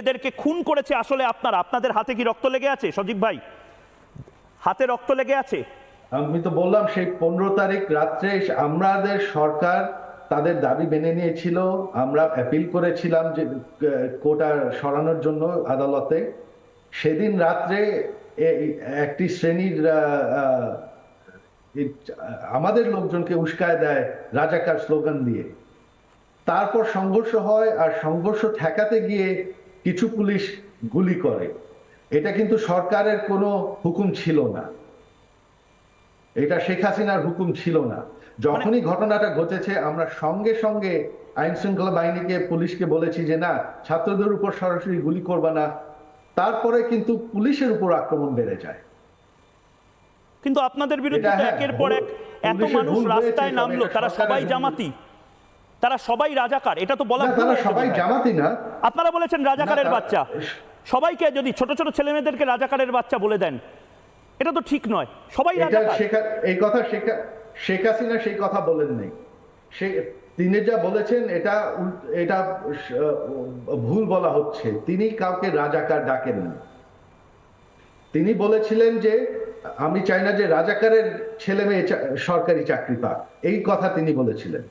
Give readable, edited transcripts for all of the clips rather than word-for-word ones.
এদেরকে খুন করেছে আসলে আপনারা, আপনাদের হাতে কি রক্ত লেগে আছে সজীব ভাই? হাতে রক্ত লেগে আছে? আমি তো বললাম সেই 15 তারিখ রাত্রে আমাদের সরকার তাদের দাবি মেনে নিয়েছিল। আমরা অ্যাপিল করেছিলাম যে কোটা সরানোর জন্য আদালতে। সেদিন রাত্রে একটি শ্রেণীর আমাদের লোকজনকে উস্কায় দেয় রাজাকার স্লোগান দিয়ে। তারপর সংঘর্ষ হয়, আর সংঘর্ষ ঠেকাতে গিয়ে কিছু পুলিশ গুলি করে। এটা কিন্তু সরকারের কোনো হুকুম ছিল না, এটা শেখ হাসিনার হুকুম ছিল না। যখনই ঘটনাটা ঘটেছে আমরা সঙ্গে সঙ্গে আইন শৃঙ্খলা বাহিনীকে, পুলিশকে বলেছি যে না, ছাত্রদের উপর সরাসরি গুলি করবা না। তারপরে কিন্তু পুলিশের উপর আক্রমণ বেড়ে যায়। কিন্তু আপনাদের বিরুদ্ধে তো একের পর এক এত মানুষ রাস্তায় নামলো, তারা সবাই জামাতি, তারা সবাই রাজাকার, এটা তো বলা ভুল। তারা সবাই জামাতি না। আপনারা বলেছেন রাজাকারের বাচ্চা। সবাইকে যদি ছোট ছোট ছেলে মেয়েদেরকে রাজাকারের বাচ্চা বলে দেন, এটা তো ঠিক নয়। সবাই রাজাকার। এই কথা শেখ হাসিনা সেই কথা বলেন নাই। তিনি যা বলেছেন এটা ভুল বলা হচ্ছে। তিনি কাউকে রাজাকার ডাকেন না। তিনি বলেছিলেন যে আমি চাই না যে রাজাকারের ছেলে মেয়ে সরকারি চাকরি পাক, এই কথা তিনি বলেছিলেন।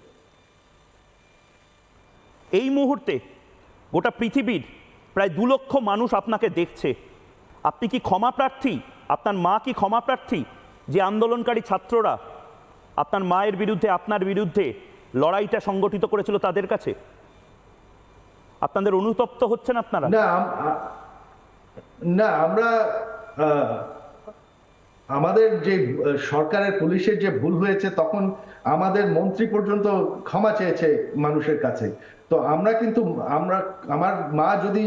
এই মুহূর্তে গোটা পৃথিবীর প্রায় 2 লক্ষ মানুষ আপনাকে দেখছে। আপনি কি ক্ষমা প্রার্থী? আপনার মা কি ক্ষমা প্রার্থী যে আন্দোলনকারী ছাত্ররা আপনার মায়ের বিরুদ্ধে, আপনার বিরুদ্ধে লড়াইটা সংগঠিত করেছিল তাদের কাছে? আপনাদের অনুতপ্ত হচ্ছেন আপনারা? না, আমরা আমাদের যে সরকারের পুলিশের যে ভুল হয়েছে, তখন আমাদের মন্ত্রী পর্যন্ত ক্ষমা চেয়েছে মানুষের কাছে। তো আমরা কিন্তু আমার মা যদি